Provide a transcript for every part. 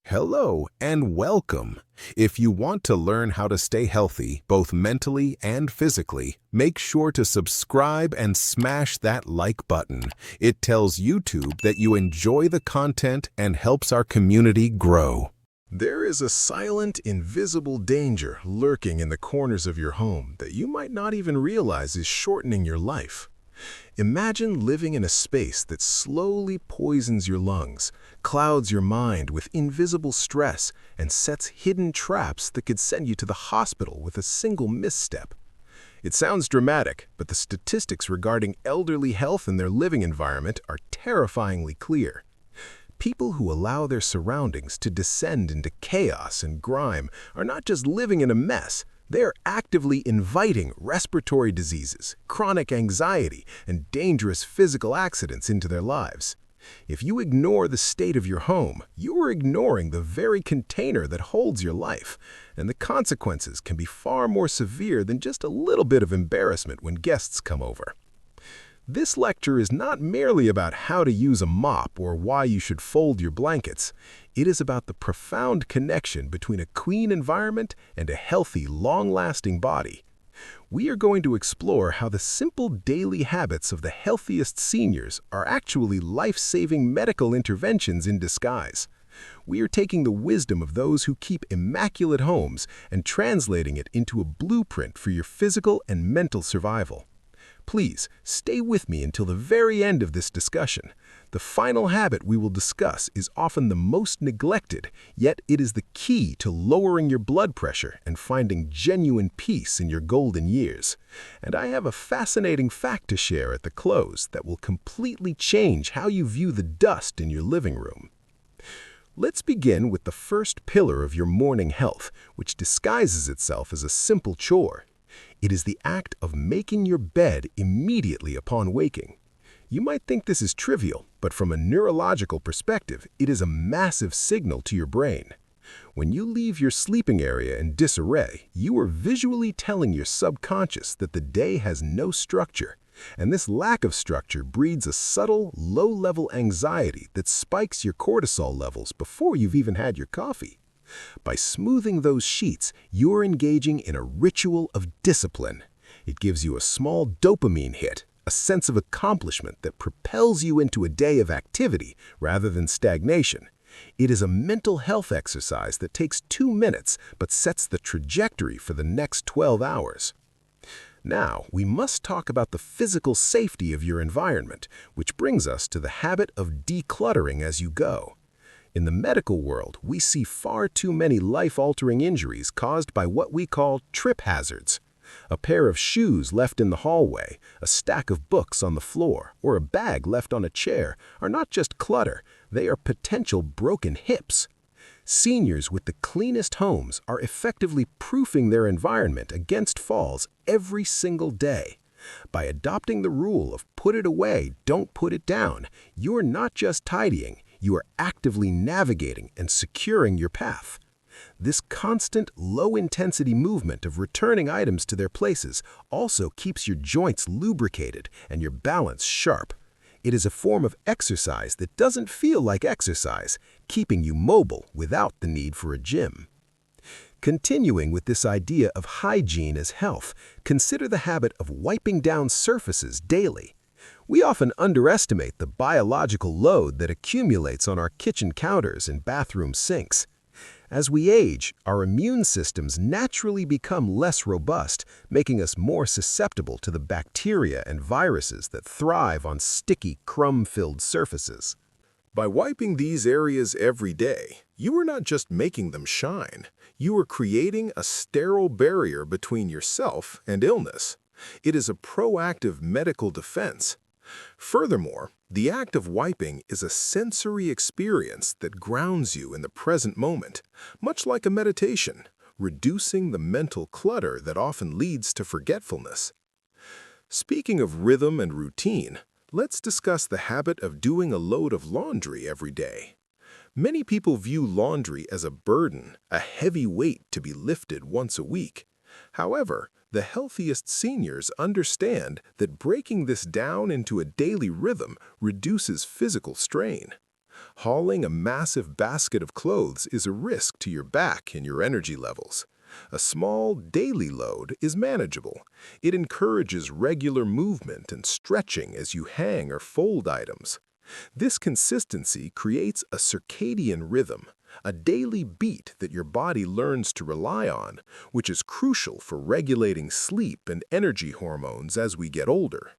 Hello and welcome. If you want to learn how to stay healthy, both mentally and physically, make sure to subscribe and smash that like button. It tells YouTube that you enjoy the content and helps our community grow. There is a silent, invisible danger lurking in the corners of your home that you might not even realize is shortening your life. Imagine living in a space that slowly poisons your lungs, clouds your mind with invisible stress, and sets hidden traps that could send you to the hospital with a single misstep. It sounds dramatic, but the statistics regarding elderly health in their living environment are terrifyingly clear. People who allow their surroundings to descend into chaos and grime are not just living in a mess, they are actively inviting respiratory diseases, chronic anxiety, and dangerous physical accidents into their lives. If you ignore the state of your home, you are ignoring the very container that holds your life, and the consequences can be far more severe than just a little bit of embarrassment when guests come over. This lecture is not merely about how to use a mop or why you should fold your blankets. It is about the profound connection between a clean environment and a healthy, long-lasting body. We are going to explore how the simple daily habits of the healthiest seniors are actually life-saving medical interventions in disguise. We are taking the wisdom of those who keep immaculate homes and translating it into a blueprint for your physical and mental survival. Please, stay with me until the very end of this discussion. The final habit we will discuss is often the most neglected, yet it is the key to lowering your blood pressure and finding genuine peace in your golden years. And I have a fascinating fact to share at the close that will completely change how you view the dust in your living room. Let's begin with the first pillar of your morning health, which disguises itself as a simple chore. It is the act of making your bed immediately upon waking. You might think this is trivial, but from a neurological perspective, it is a massive signal to your brain. When you leave your sleeping area in disarray, you are visually telling your subconscious that the day has no structure, and this lack of structure breeds a subtle, low-level anxiety that spikes your cortisol levels before you've even had your coffee. By smoothing those sheets, you're engaging in a ritual of discipline. It gives you a small dopamine hit, a sense of accomplishment that propels you into a day of activity rather than stagnation. It is a mental health exercise that takes 2 minutes but sets the trajectory for the next 12 hours. Now, we must talk about the physical safety of your environment, which brings us to the habit of decluttering as you go. In the medical world, we see far too many life-altering injuries caused by what we call trip hazards. A pair of shoes left in the hallway, a stack of books on the floor, or a bag left on a chair are not just clutter, they are potential broken hips. Seniors with the cleanest homes are effectively proofing their environment against falls every single day. By adopting the rule of put it away, don't put it down, you're not just tidying, you are actively navigating and securing your path. This constant, low-intensity movement of returning items to their places also keeps your joints lubricated and your balance sharp. It is a form of exercise that doesn't feel like exercise, keeping you mobile without the need for a gym. Continuing with this idea of hygiene as health, consider the habit of wiping down surfaces daily. We often underestimate the biological load that accumulates on our kitchen counters and bathroom sinks. As we age, our immune systems naturally become less robust, making us more susceptible to the bacteria and viruses that thrive on sticky, crumb-filled surfaces. By wiping these areas every day, you are not just making them shine, you are creating a sterile barrier between yourself and illness. It is a proactive medical defense. Furthermore, the act of wiping is a sensory experience that grounds you in the present moment, much like a meditation, reducing the mental clutter that often leads to forgetfulness. Speaking of rhythm and routine, let's discuss the habit of doing a load of laundry every day. Many people view laundry as a burden, a heavy weight to be lifted once a week. However, the healthiest seniors understand that breaking this down into a daily rhythm reduces physical strain. Hauling a massive basket of clothes is a risk to your back and your energy levels. A small daily load is manageable. It encourages regular movement and stretching as you hang or fold items. This consistency creates a circadian rhythm, a daily beat that your body learns to rely on, which is crucial for regulating sleep and energy hormones as we get older.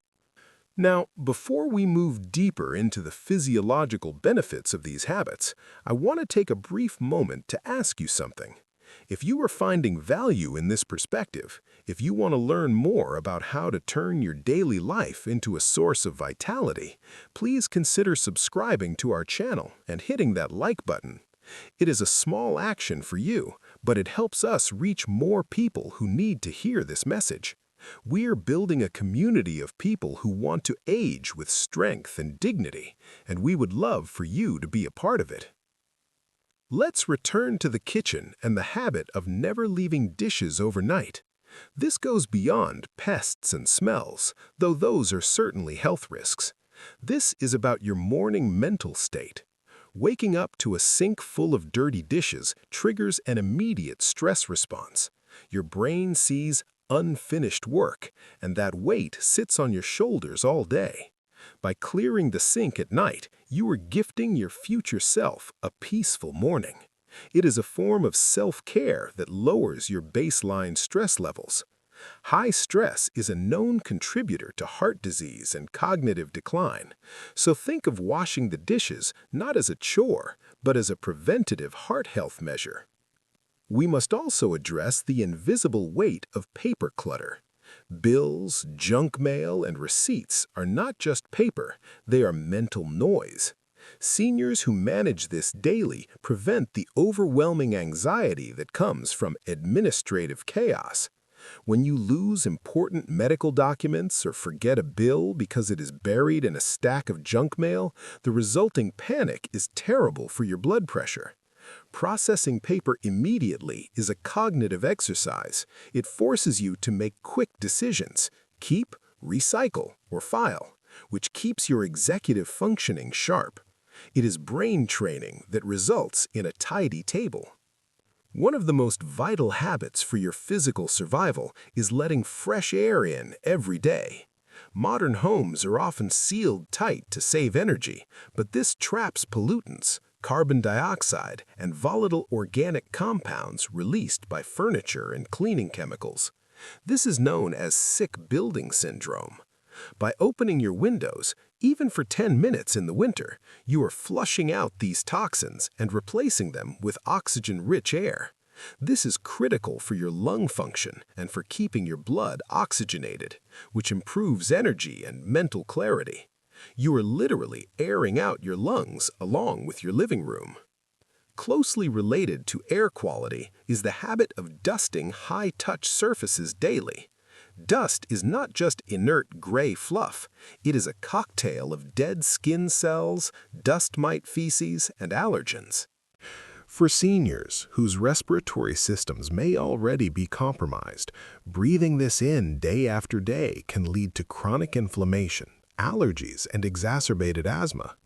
Now, before we move deeper into the physiological benefits of these habits, I want to take a brief moment to ask you something. If you are finding value in this perspective, if you want to learn more about how to turn your daily life into a source of vitality, please consider subscribing to our channel and hitting that like button. It is a small action for you, but it helps us reach more people who need to hear this message. We're building a community of people who want to age with strength and dignity, and we would love for you to be a part of it. Let's return to the kitchen and the habit of never leaving dishes overnight. This goes beyond pests and smells, though those are certainly health risks. This is about your morning mental state. Waking up to a sink full of dirty dishes triggers an immediate stress response. Your brain sees unfinished work, and that weight sits on your shoulders all day. By clearing the sink at night, you are gifting your future self a peaceful morning. It is a form of self-care that lowers your baseline stress levels. High stress is a known contributor to heart disease and cognitive decline, so think of washing the dishes not as a chore, but as a preventative heart health measure. We must also address the invisible weight of paper clutter. Bills, junk mail, and receipts are not just paper, they are mental noise. Seniors who manage this daily prevent the overwhelming anxiety that comes from administrative chaos. When you lose important medical documents or forget a bill because it is buried in a stack of junk mail, the resulting panic is terrible for your blood pressure. Processing paper immediately is a cognitive exercise. It forces you to make quick decisions, keep, recycle, or file, which keeps your executive functioning sharp. It is brain training that results in a tidy table. One of the most vital habits for your physical survival is letting fresh air in every day. Modern homes are often sealed tight to save energy, but this traps pollutants, carbon dioxide, and volatile organic compounds released by furniture and cleaning chemicals. This is known as sick building syndrome. By opening your windows, even for 10 minutes in the winter, you are flushing out these toxins and replacing them with oxygen-rich air. This is critical for your lung function and for keeping your blood oxygenated, which improves energy and mental clarity. You are literally airing out your lungs along with your living room. Closely related to air quality is the habit of dusting high-touch surfaces daily. Dust is not just inert gray fluff. It is a cocktail of dead skin cells, dust mite feces, and allergens. For seniors whose respiratory systems may already be compromised, breathing this in day after day can lead to chronic inflammation, allergies, and exacerbated asthma.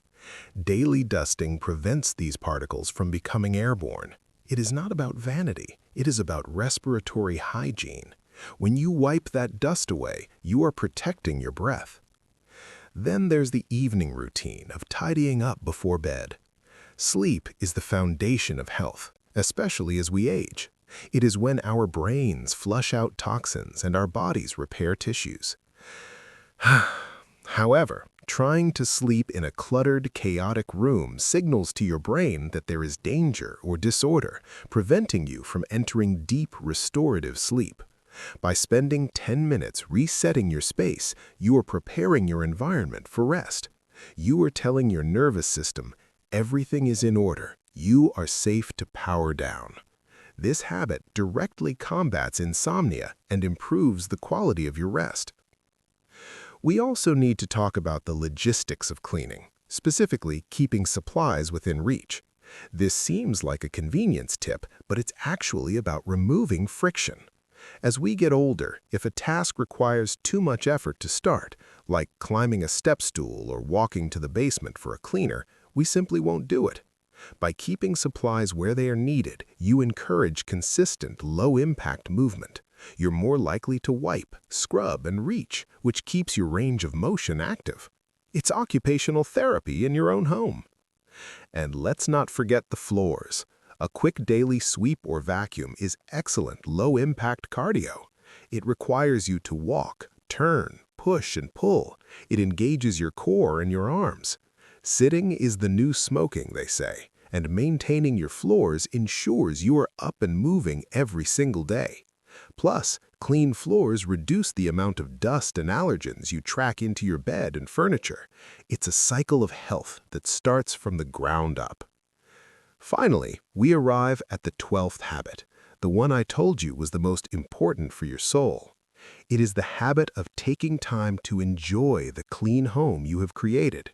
Daily dusting prevents these particles from becoming airborne. It is not about vanity, it is about respiratory hygiene. When you wipe that dust away, you are protecting your breath. Then there's the evening routine of tidying up before bed. Sleep is the foundation of health, especially as we age. It is when our brains flush out toxins and our bodies repair tissues. However, trying to sleep in a cluttered, chaotic room signals to your brain that there is danger or disorder, preventing you from entering deep, restorative sleep. By spending 10 minutes resetting your space, you are preparing your environment for rest. You are telling your nervous system, everything is in order. You are safe to power down. This habit directly combats insomnia and improves the quality of your rest. We also need to talk about the logistics of cleaning, specifically keeping supplies within reach. This seems like a convenience tip, but it's actually about removing friction. As we get older, if a task requires too much effort to start, like climbing a step stool or walking to the basement for a cleaner, we simply won't do it. By keeping supplies where they are needed, you encourage consistent, low-impact movement. You're more likely to wipe, scrub, and reach, which keeps your range of motion active. It's occupational therapy in your own home. And let's not forget the floors. A quick daily sweep or vacuum is excellent low-impact cardio. It requires you to walk, turn, push, and pull. It engages your core and your arms. Sitting is the new smoking, they say, and maintaining your floors ensures you are up and moving every single day. Plus, clean floors reduce the amount of dust and allergens you track into your bed and furniture. It's a cycle of health that starts from the ground up. Finally, we arrive at the 12th habit, the one I told you was the most important for your soul. It is the habit of taking time to enjoy the clean home you have created.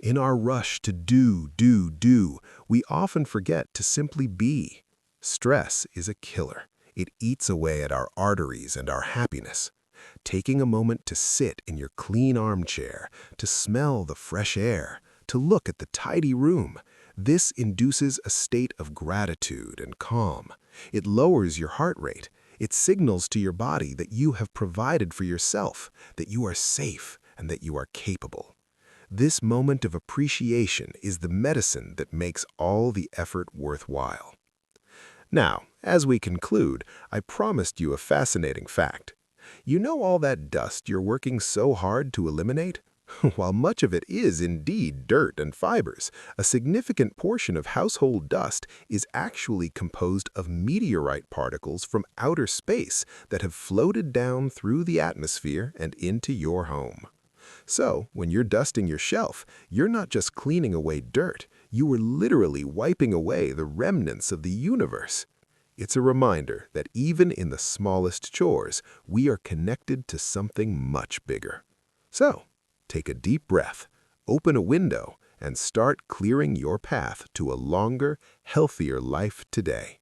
In our rush to do, we often forget to simply be. Stress is a killer. It eats away at our arteries and our happiness. Taking a moment to sit in your clean armchair, to smell the fresh air, to look at the tidy room, this induces a state of gratitude and calm. It lowers your heart rate. It signals to your body that you have provided for yourself, that you are safe, and that you are capable. This moment of appreciation is the medicine that makes all the effort worthwhile. Now, as we conclude, I promised you a fascinating fact. You know all that dust you're working so hard to eliminate? While much of it is indeed dirt and fibers, a significant portion of household dust is actually composed of meteorite particles from outer space that have floated down through the atmosphere and into your home. So, when you're dusting your shelf, you're not just cleaning away dirt, you are literally wiping away the remnants of the universe. It's a reminder that even in the smallest chores, we are connected to something much bigger. So, take a deep breath, open a window, and start clearing your path to a longer, healthier life today.